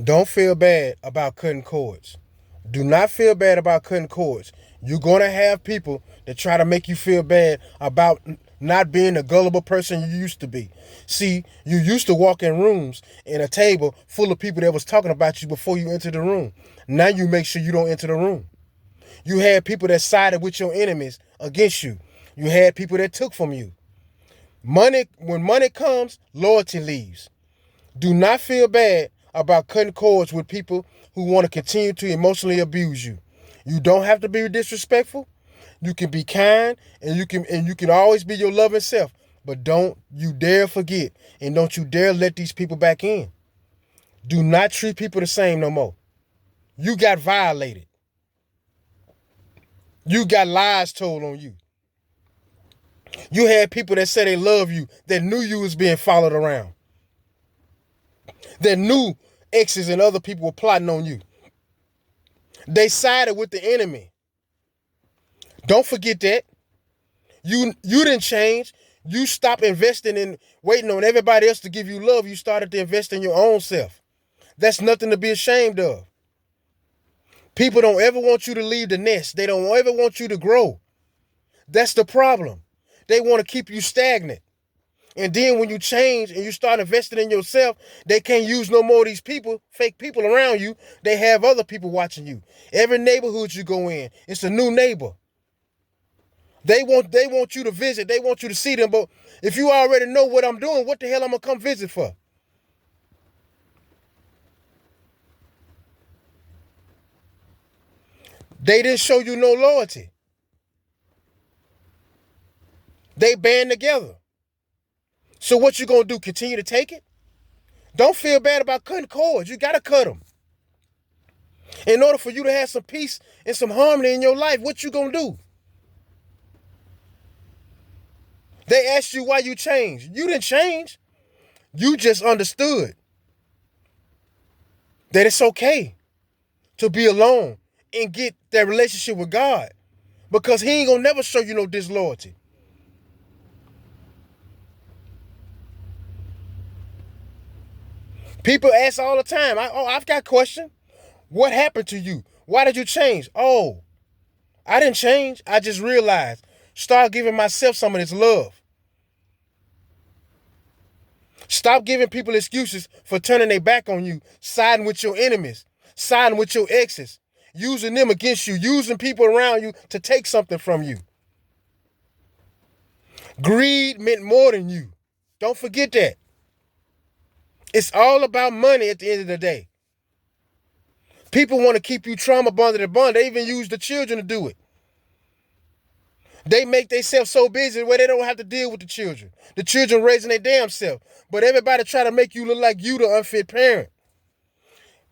Don't feel bad about cutting cords. Do not feel bad about cutting cords. You're going to have people that try to make you feel bad about not being the gullible person you used to be. See, you used to walk in rooms in a table full of people that was talking about you before you entered the room. Now you make sure you don't enter the room. You had people that sided with your enemies against you. You had people that took from you. When money comes, loyalty leaves. Do not feel bad about cutting cords with people who want to continue to emotionally abuse you. You don't have to be disrespectful. You can be kind and you can always be your loving self. But don't you dare forget and don't you dare let these people back in. Do not treat people the same no more. You got violated. You got lies told on you. You had people that said they love you that knew you was being followed around. That knew exes and other people were plotting on you. They sided with the enemy. Don't forget that. You didn't change. You stopped investing in waiting on everybody else to give you love. You started to invest in your own self. That's nothing to be ashamed of. People don't ever want you to leave the nest. They don't ever want you to grow. That's the problem. They want to keep you stagnant. And then when you change and you start investing in yourself, they can't use no more of these people, fake people around you. They have other people watching you. Every neighborhood you go in, it's a new neighbor. They want you to visit. They want you to see them. But if you already know what I'm doing, what the hell I'm gonna come visit for? They didn't show you no loyalty. They band together. So what you gonna do? Continue to take it? Don't feel bad about cutting cords. You gotta cut them. In order for you to have some peace and some harmony in your life, what you gonna do? They asked you why you changed. You didn't change. You just understood that it's okay to be alone and get that relationship with God because He ain't gonna never show you no disloyalty. People ask all the time, I've got a question. What happened to you? Why did you change? Oh, I didn't change. I just realized. Start giving myself some of this love. Stop giving people excuses for turning their back on you, siding with your enemies, siding with your exes, using them against you, using people around you to take something from you. Greed meant more than you. Don't forget that. It's all about money at the end of the day. People want to keep you trauma bonded and bond. They even use the children to do it. They make themselves so busy where they don't have to deal with the children. The children raising their damn self. But everybody try to make you look like you the unfit parent.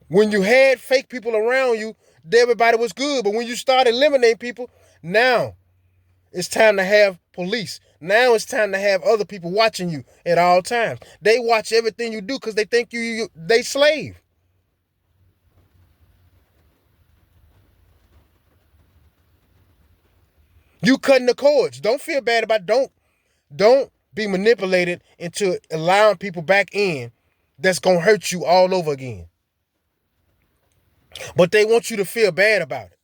When you had fake people around you, everybody was good. But when you start eliminating people, now it's time to have police. Now it's time to have other people watching you at all times. They watch everything you do because they think they slave. You cutting the cords. Don't feel bad about it. Don't be manipulated into allowing people back in that's gonna hurt you all over again. But they want you to feel bad about it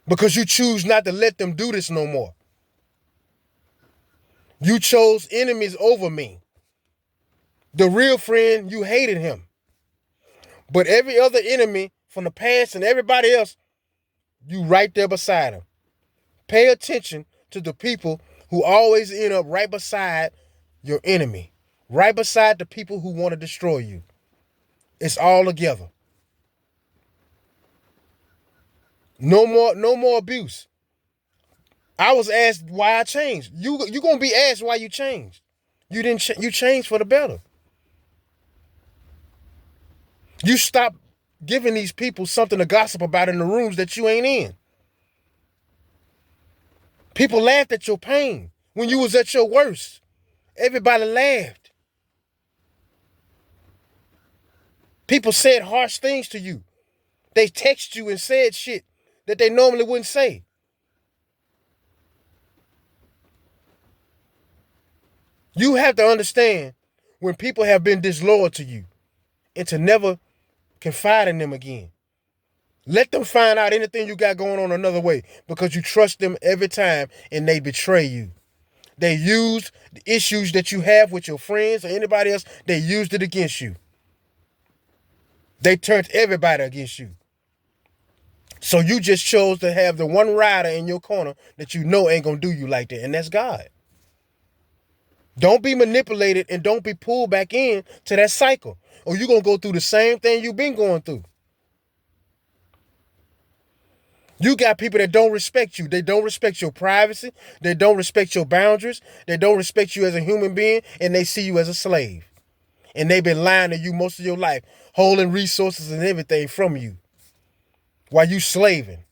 because you choose not to let them do this no more. You chose enemies over me. The real friend, you hated him. But every other enemy from the past and everybody else, you right there beside him. Pay attention to the people who always end up right beside your enemy, right beside the people who want to destroy you. It's all together. No more abuse. I was asked why I changed. You gonna be asked why you changed. You didn't. You changed for the better. You stop giving these people something to gossip about in the rooms that you ain't in. People laughed at your pain when you was at your worst. Everybody laughed. People said harsh things to you. They text you and said shit that they normally wouldn't say. You have to understand when people have been disloyal to you and to never confide in them again. Let them find out anything you got going on another way because you trust them every time and they betray you. They use the issues that you have with your friends or anybody else, they used it against you. They turned everybody against you. So you just chose to have the one rider in your corner that you know ain't gonna do you like that, and that's God. Don't be manipulated and don't be pulled back in to that cycle, or you're gonna go through the same thing you've been going through. You got people that don't respect you. They don't respect your privacy. They don't respect your boundaries. They don't respect you as a human being, and they see you as a slave. And they've been lying to you most of your life, holding resources and everything from you while you slaving.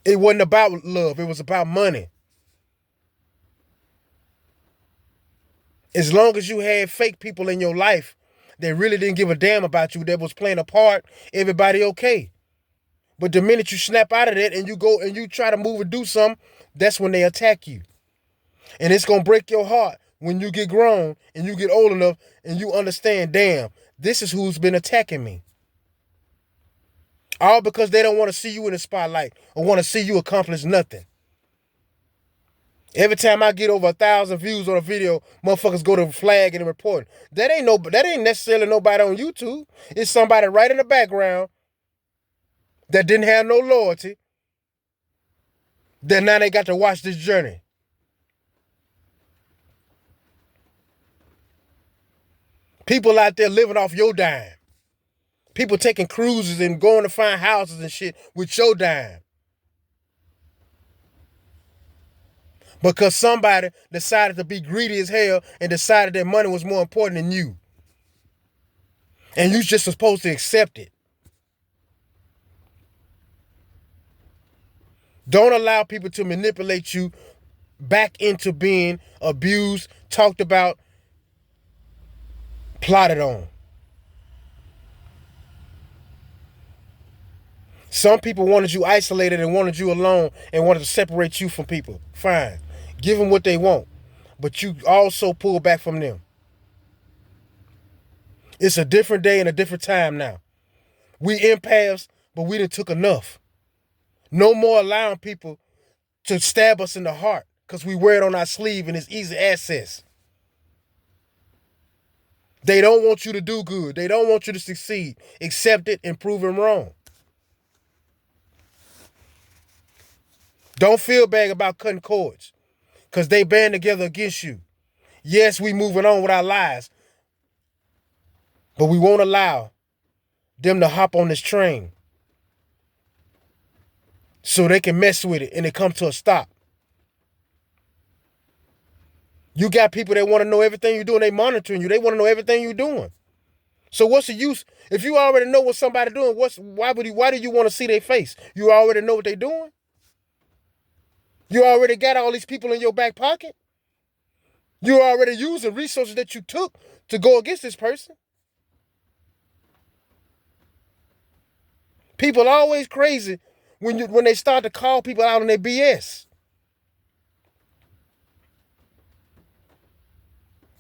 It wasn't about love. It was about money. As long as you had fake people in your life that really didn't give a damn about you, that was playing a part, everybody okay. But the minute you snap out of that and you go and you try to move and do something, that's when they attack you. And it's going to break your heart when you get grown and you get old enough and you understand, damn, this is who's been attacking me. All because they don't want to see you in the spotlight or want to see you accomplish nothing. Every time I get over 1,000 views on a video, motherfuckers go to flag and report. That ain't necessarily nobody on YouTube. It's somebody right in the background that didn't have no loyalty. That now they got to watch this journey. People out there living off your dime. People taking cruises and going to find houses and shit with your dime. Because somebody decided to be greedy as hell and decided that money was more important than you. And you just supposed to accept it. Don't allow people to manipulate you back into being abused, talked about, plotted on. Some people wanted you isolated and wanted you alone and wanted to separate you from people. Fine. Give them what they want. But you also pull back from them. It's a different day and a different time now. We empaths, but we done took enough. No more allowing people to stab us in the heart because we wear it on our sleeve and it's easy access. They don't want you to do good. They don't want you to succeed. Accept it and prove them wrong. Don't feel bad about cutting cords because they band together against you. Yes, we moving on with our lives, but we won't allow them to hop on this train so they can mess with it and it come to a stop. You got people that want to know everything you're doing. They monitoring you. They want to know everything you're doing. So what's the use? If you already know what somebody doing, why do you want to see their face? You already know what they're doing? You already got all these people in your back pocket? You're already using resources that you took to go against this person? People are always crazy when they start to call people out on their BS.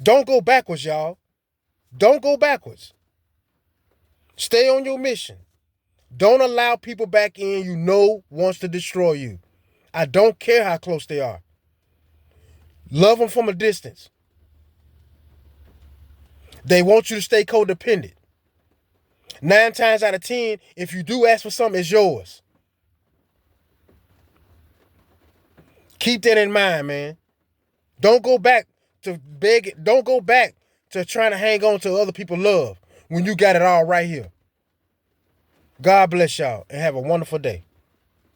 Don't go backwards, y'all. Don't go backwards. Stay on your mission. Don't allow people back in you know wants to destroy you. I don't care how close they are. Love them from a distance. They want you to stay codependent. 9 times out of 10, if you do ask for something, it's yours. Keep that in mind, man. Don't go back to beg it. Don't go back to trying to hang on to other people's love when you got it all right here. God bless y'all and have a wonderful day.